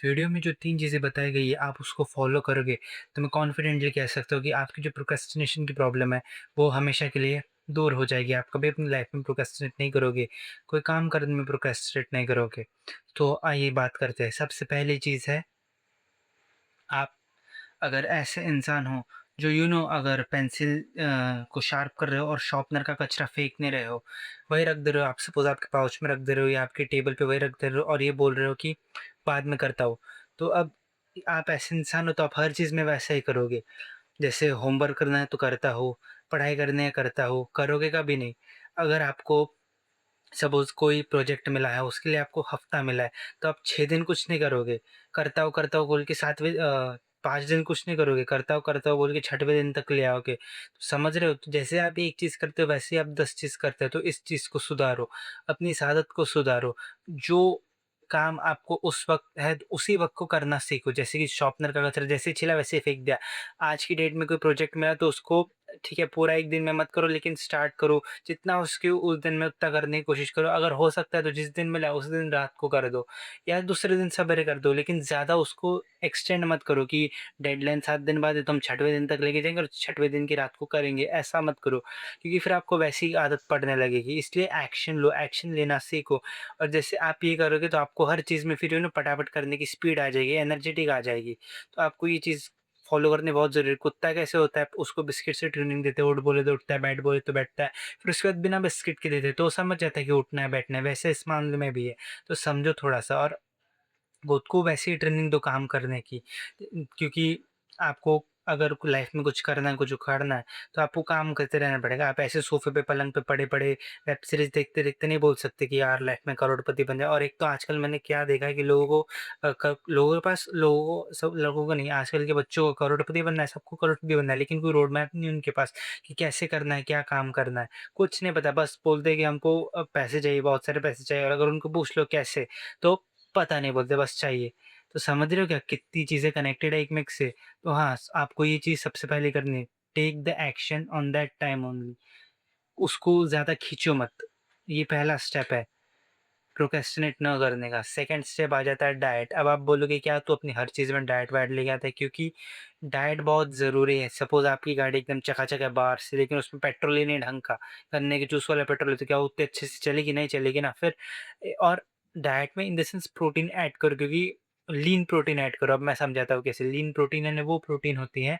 Video में जो 3 चीज़ें बताई गई है, आप उसको फ़ॉलो करोगे, तो मैं कॉन्फिडेंटली कह सकता हूँ कि आपकी जो प्रोक्रेस्टिनेशन की प्रॉब्लम है, वो हमेशा के लिए दूर हो जाएगी। आप कभी अपनी लाइफ़ में प्रोक्रेस्टिनेट नहीं करोगे, कोई काम करने में प्रोक्रेस्टिनेट नहीं करोगे। तो आइए बात करते हैं। सबसे पहली चीज़ है, आप अगर ऐसे इंसान हो जो अगर पेंसिल को शार्प कर रहे हो और शार्पनर का कचरा फेंक नहीं रहे हो, वही रख दे रहे हो, आप सपोज़ आपके पाउच में रख दे रहे हो या आपकी टेबल पे वही रख दे रहे हो और ये बोल रहे हो कि बाद में करता हूँ। तो अब आप ऐसे इंसान हो तो आप हर चीज़ में वैसा ही करोगे। जैसे होमवर्क करना है तो करता हो, पढ़ाई करनी है करता हो, करोगे कभी नहीं। अगर आपको सपोज़ कोई प्रोजेक्ट मिला है, उसके लिए आपको हफ़्ता मिला है, तो आप 6 दिन कुछ नहीं करोगे। करता हूँ बोल के 5 दिन कुछ नहीं करोगे, करता हूँ बोल के 6वें दिन तक ले आओगे। तो समझ रहे हो? तो जैसे आप एक चीज़ करते हो, वैसे ही आप 10 चीज़ करते हो, तो इस चीज़ को सुधारो, अपनी इस आदत को सुधारो। जो काम आपको उस वक़्त है, उसी वक़्त को करना सीखो। जैसे कि शॉर्पनर का कचरा जैसे ही छिला, वैसे ही फेंक दिया। आज की डेट में कोई प्रोजेक्ट मिला, तो उसको ठीक है, पूरा 1 दिन में मत करो, लेकिन स्टार्ट करो। जितना हो सके उस दिन में उतना करने की कोशिश करो। अगर हो सकता है तो जिस दिन मिला उस दिन रात को कर दो या दूसरे दिन सवेरे कर दो, लेकिन ज़्यादा उसको एक्सटेंड मत करो कि डेडलाइन 7 दिन बाद है तो हम 6वें दिन तक लेके जाएँगे और 6वें दिन की रात को करेंगे, ऐसा मत करो। क्योंकि फिर आपको वैसी ही आदत पड़ने लगेगी। इसलिए एक्शन लो, एक्शन लेना सीखो और जैसे आप ये करोगे तो आपको हर चीज़ में फिर फटाफट करने की स्पीड आ जाएगी, एनर्जेटिक आ जाएगी। तो आपको ये चीज़ फॉलो करनी बहुत ज़रूरी है। कुत्ता कैसे होता है, उसको बिस्किट से ट्रेनिंग देते हो, उठ बोले तो उठता है, बैठ बोले तो बैठता है। फिर उसके बाद बिना बिस्किट के देते तो वो समझ जाता है कि उठना है, बैठना है। वैसे इस मामले में भी है। तो समझो थोड़ा-सा और खुद को वैसे ही ट्रेनिंग दो काम करने की। क्योंकि आपको अगर लाइफ में कुछ करना है, कुछ उखाड़ना है, तो आपको काम करते रहना पड़ेगा। आप ऐसे सोफ़े पे, पलंग पे पड़े-पड़े वेब सीरीज़ देखते-देखते नहीं बोल सकते कि यार लाइफ में करोड़पति बन जाओ। और एक तो आजकल मैंने क्या देखा है कि लोगों को लोगों के पास सब लोगों को नहीं, आजकल के बच्चों को करोड़पति बनना है, सबको करोड़पति बनना है, लेकिन कोई रोड मैप नहीं उनके पास कि कैसे करना है, क्या काम करना है। कुछ नहीं पता, बस बोलते हैं कि हमको पैसे चाहिए, बहुत सारे पैसे चाहिए और अगर उनको पूछ लो कैसे, तो पता नहीं बोलते, बस चाहिए। तो समझ रहे हो क्या कितनी चीज़ें कनेक्टेड है एक में एक से? तो हाँ, आपको ये चीज़ सबसे पहले करनी है, take the action on that time only. उसको ज़्यादा खींचो मत, ये पहला स्टेप है प्रोक्रेस्टिनेट ना करने का। सेकंड स्टेप आ जाता है डाइट। अब आप बोलोगे क्या तू अपनी हर चीज़ में डाइट वाइट लेके आता है? क्योंकि डाइट बहुत ज़रूरी है। सपोज़ आपकी गाड़ी एकदम चकाचक है बाहर से, लेकिन उसमें पेट्रोल ही नहीं ढंग का, गन्ने के जूस वाला पेट्रोल है, तो क्या वो उतने अच्छे से चलेगी? नहीं चलेगी ना। फिर और डाइट में in the sense protein add करो, क्योंकि लीन प्रोटीन ऐड करो। अब मैं समझाता हूँ कैसे। लीन प्रोटीन यानी वो प्रोटीन होती है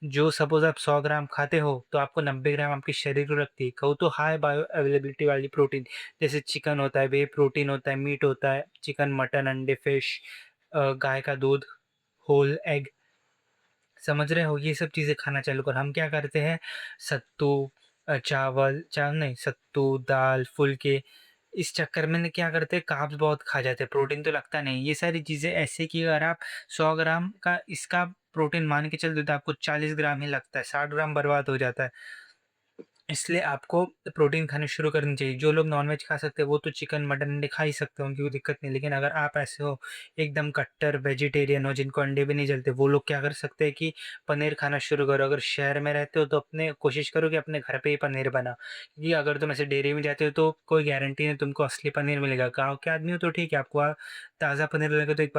जो सपोज़ आप 100 ग्राम खाते हो तो आपको 90 ग्राम आपके शरीर को लगती है। कहूँ तो हाई बायो अवेलेबिलिटी वाली प्रोटीन, जैसे चिकन होता है, व्हे प्रोटीन होता है, मीट होता है, चिकन, मटन, अंडे, फिश, गाय का दूध, होल एग, समझ रहे हो? ये सब चीज़ें खाना चालू करो। हम क्या करते हैं, सत्तू, चावल नहीं, सत्तू, दाल, फुल्के, इस चक्कर में ना क्या करते हैं, कार्ब्स बहुत खा जाते हैं, प्रोटीन तो लगता नहीं। ये सारी चीज़ें ऐसे कि अगर आप 100 ग्राम का इसका प्रोटीन मान के चलते हो तो आपको 40 ग्राम ही लगता है, 60 ग्राम बर्बाद हो जाता है। इसलिए आपको प्रोटीन खाने शुरू करनी चाहिए। जो लोग नॉन-वेज खा सकते हैं वो तो चिकन, मटन, अंडे खा ही सकते हैं, उनकी कोई दिक्कत नहीं। लेकिन अगर आप ऐसे हो एकदम कट्टर वेजिटेरियन हो जिनको अंडे भी नहीं चलते, वो लोग क्या कर सकते हैं कि पनीर खाना शुरू करो। अगर शहर में रहते हो तो अपने कोशिश करो कि अपने घर पे ही पनीर बनाओ। क्योंकि अगर तुम ऐसे डेयरी में जाते हो तो कोई गारंटी नहीं तुमको असली पनीर मिलेगा। गाँव के आदमी हो तो ठीक है, आपको ताज़ा पनीर लगेगा तो एक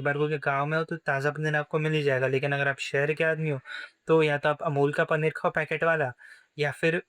बार को गाँव में हो तो ताज़ा पनीर आपको मिल ही जाएगा। लेकिन अगर आप शहर के आदमी हो तो या तो आप अमूल का पनीर खाओ पैकेट वाला या फिर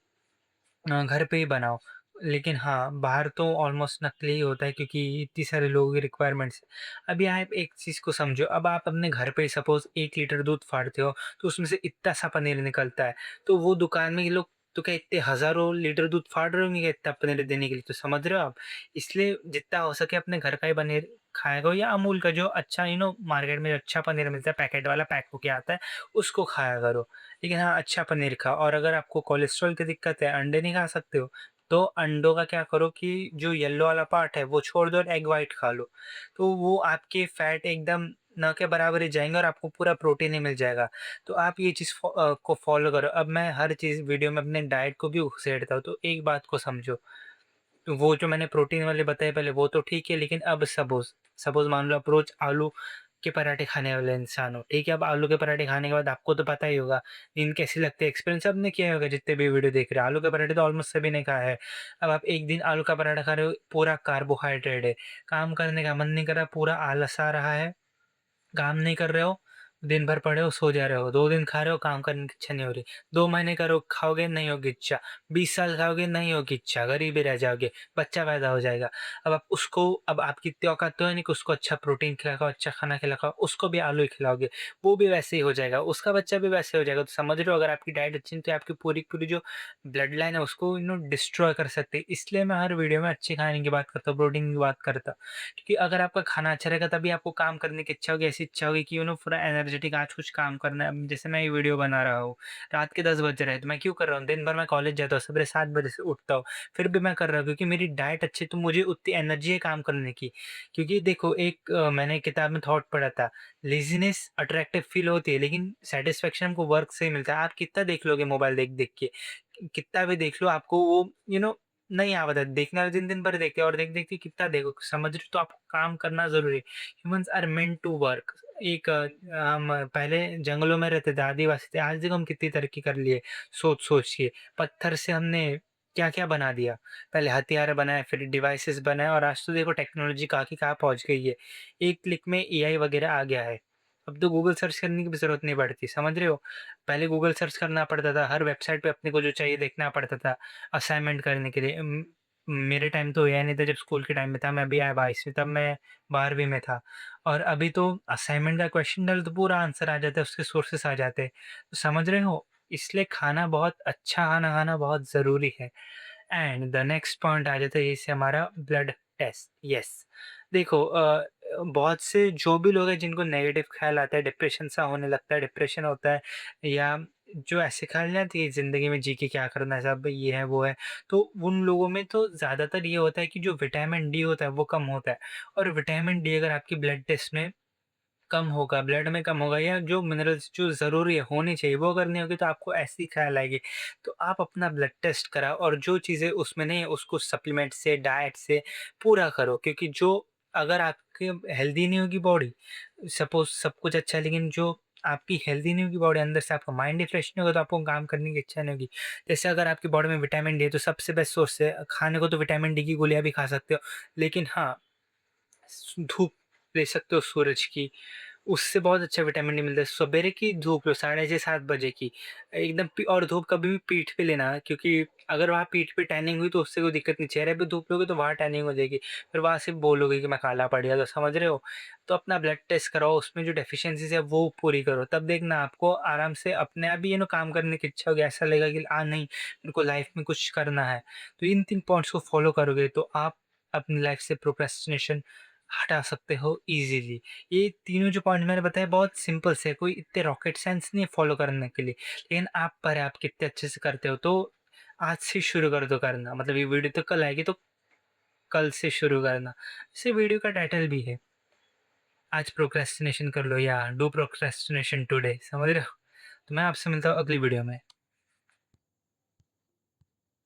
घर पे ही बनाओ। लेकिन हाँ, बाहर तो ऑलमोस्ट नकली ही होता है क्योंकि इतनी सारे लोगों की रिक्वायरमेंट्स है। अभी आप एक चीज़ को समझो, अब आप अपने घर पे सपोज़ 1 लीटर दूध फाड़ते हो, तो उसमें से इतना सा पनीर निकलता है। तो वो दुकान में ये लोग तो क्या इतने हज़ारों लीटर दूध फाड़ रहे होंगे क्या इतना पनीर देने के लिए, तो समझ रहे हो आप? इसलिए जितना हो सके अपने घर का ही पनीर खाया करो या अमूल का जो अच्छा मार्केट में जो अच्छा पनीर मिलता है पैकेट वाला पैक होके आता है, उसको खाया करो। लेकिन हाँ, अच्छा पनीर खाओ और अगर आपको कोलेस्ट्रॉल की दिक्कत है, अंडे नहीं खा सकते हो, तो अंडों का क्या करो कि जो येलो वाला पार्ट है वो छोड़ दो और एग व्हाइट खा लो। तो वो आपके फैट एकदम ना के बराबर ही जाएँगे और आपको पूरा प्रोटीन ही मिल जाएगा। तो आप ये चीज़ को फ़ॉलो करो। अब मैं हर चीज़ वीडियो में अपने डाइट को भी घुसेड़ता हूँ, तो एक बात को समझो, तो वो जो मैंने प्रोटीन वाले बताए पहले वो तो ठीक है, लेकिन अब सपोज़ सपोज़ मान लो आप रोज़ आलू के पराठे खाने वाले इंसान हो, ठीक है? अब आलू के पराठे खाने के बाद आपको तो पता ही होगा, नींद कैसी लगती है, एक्सपीरियंस सबने किया होगा जितने भी वीडियो देख रहे हैं। आलू के पराठे तो ऑलमोस्ट सभी ने खाया है। अब आप एक दिन आलू का पराठा खा रहे हो, पूरा कार्बोहाइड्रेट है, काम करने का मन नहीं कर रहा, पूरा आलस आ रहा है, काम नहीं कर रहे हो, दिन भर पड़े हो, सो जा रहे हो, 2 दिन खा रहे हो, काम करने की इच्छा नहीं हो रही, 2 महीने करो खाओगे नहीं होगी इच्छा, 20 साल खाओगे नहीं होगी इच्छा, गरीब ही रह जाओगे, बच्चा पैदा हो जाएगा। अब आपकी इतनी औकात तो है नहीं कि उसको अच्छा प्रोटीन खिलाओ, अच्छा खाना खिलाओ, उसको भी आलू ही खिलाओगे, वो भी वैसे ही हो जाएगा, उसका बच्चा भी वैसे हो जाएगा। तो समझ रहे हो, अगर आपकी डाइट अच्छी नहीं तो आपकी पूरी-पूरी जो ब्लड लाइन है उसको डिस्ट्रॉय कर सकती है। इसलिए मैं हर वीडियो में अच्छे खाने की बात करता हूँ, प्रोटीन की बात करता हूँ। क्योंकि अगर आपका खाना अच्छा रहेगा तभी आपको काम करने की इच्छा होगी, ऐसी इच्छा होगी कि पूरा एनर्जेटिक आज कुछ काम करना है। अब जैसे मैं ये वीडियो बना रहा हूँ, रात के 10 बज रहे हैं तो मैं क्यों कर रहा हूँ? दिन भर मैं कॉलेज जाता हूँ, सवेरे 7 बजे से उठता हूँ, फिर भी मैं कर रहा हूँ क्योंकि मेरी डाइट अच्छी है तो मुझे उतनी एनर्जी है काम करने की। क्योंकि देखो मैंने किताब में थॉट पढ़ा था, लेज़ीनेस अट्रैक्टिव फ़ील होती है लेकिन सैटिस्फैक्शन हमको वर्क से ही मिलता है। आप कितना देख लोगे मोबाइल देख-देख के, कितना भी देख लो आपको वो नहीं आ बता देखने वाले दिन-दिन भर देखते हैं और देख-देख के कितना देखो, समझ रहे हो? तो आपको काम करना ज़रूरी है। Humans are meant to work. हम पहले जंगलों में रहते थे, आदिवासी थे, आज देखो हम कितनी तरक्की कर लिए सोच-सोच के। पत्थर से हमने क्या-क्या बना दिया। पहले हथियार बनाए, फिर डिवाइसेज़ बनाए और आज तो देखो टेक्नोलॉजी कहाँ की कहाँ पहुँच गई है। एक क्लिक में एआई वगैरह आ गया है। अब तो गूगल सर्च करने की भी ज़रूरत नहीं पड़ती, समझ रहे हो? पहले गूगल सर्च करना पड़ता था, हर वेबसाइट पे अपने को जो चाहिए देखना पड़ता था। असाइनमेंट करने के लिए मेरे टाइम तो एआई नहीं था जब स्कूल के टाइम में था, मैं अभी आया 22वीं तब मैं 12वीं में था और अभी तो असाइनमेंट का क्वेश्चन डालो तो पूरा आंसर आ जाता है, उसके सोर्सेस आ जाते हैं। तो समझ रहे हो? इसलिए खाना बहुत अच्छा खाना खाना बहुत ज़रूरी है। एंड द नेक्स्ट पॉइंट आ जाता है ये से हमारा ब्लड टेस्ट। यस, देखो बहुत से जो भी लोग हैं जिनको नेगेटिव ख्याल आता है, डिप्रेशन सा होने लगता है, डिप्रेशन होता है या जो ऐसे ख्याल नहीं आती है ज़िंदगी में जी के क्या करना है साहब ये है वो है, तो उन लोगों में तो ज़्यादातर ये होता है कि जो विटामिन डी होता है वो कम होता है और विटामिन डी अगर आपकी ब्लड टेस्ट में कम होगा, ब्लड में कम होगा या जो मिनरल्स जो ज़रूरी है, होनी चाहिए, वो अगर नहीं होगी तो आपको ऐसी ख़्याल आएगी। तो आप अपना ब्लड टेस्ट कराओ और जो चीज़ें उसमें नहीं है उसको सप्लीमेंट से, डाइट से पूरा करो क्योंकि जो अगर आपके हेल्दी नहीं होगी बॉडी, सपोज़ सब कुछ अच्छा है लेकिन जो आपकी हेल्दी नहीं होगी बॉडी अंदर से आपका माइंड ही फ्रेश नहीं होगा तो आपको काम करने की इच्छा नहीं होगी। जैसे अगर आपकी बॉडी में विटामिन डी है तो सबसे बेस्ट सोर्स है खाने को तो विटामिन डी की गोलियाँ भी खा सकते हो। लेकिन हाँ, धूप ले सकते हो सूरज की, उससे बहुत अच्छा विटामिन डी मिलता है। सवेरे की धूप लो 6:30-7 बजे की, एकदम पी और धूप कभी भी पीठ पे लेना क्योंकि अगर वहाँ पीठ पे टैनिंग हुई तो उससे कोई दिक्कत नहीं, चेहरे पे धूप लोगे तो वहाँ टैनिंग हो जाएगी। फिर वहाँ से बोलोगे कि मैं काला पड़ गया, तो समझ रहे हो? तो अपना ब्लड टेस्ट कराओ, उसमें जो डेफिशिएंसीज़ है वो पूरी करो, तब देखना आपको आराम से अपने आप ही काम करने की इच्छा होगी, ऐसा लगेगा कि नहीं मेरे को लाइफ में कुछ करना है। तो इन 3 पॉइंट्स को फॉलो करोगे तो आप अपनी लाइफ से प्रोक्रेस्टिनेशन हटा सकते हो ईज़िली। ये तीनों जो पॉइंट मैंने बताए बहुत सिंपल से है, कोई इतने रॉकेट साइंस नहीं है फॉलो करने के लिए। लेकिन आप पर है, आप कितने अच्छे से करते हो, तो आज से शुरू कर दो करना। मतलब ये वीडियो तो कल आएगी, तो कल से शुरू करना। इसे वीडियो का टाइटल भी है, आज प्रोक्रेस्टिनेशन कर लो या डू प्रोक्रेस्टिनेशन टुडे, समझ रहे हो? तो मैं आपसे मिलता हूँ अगली वीडियो में।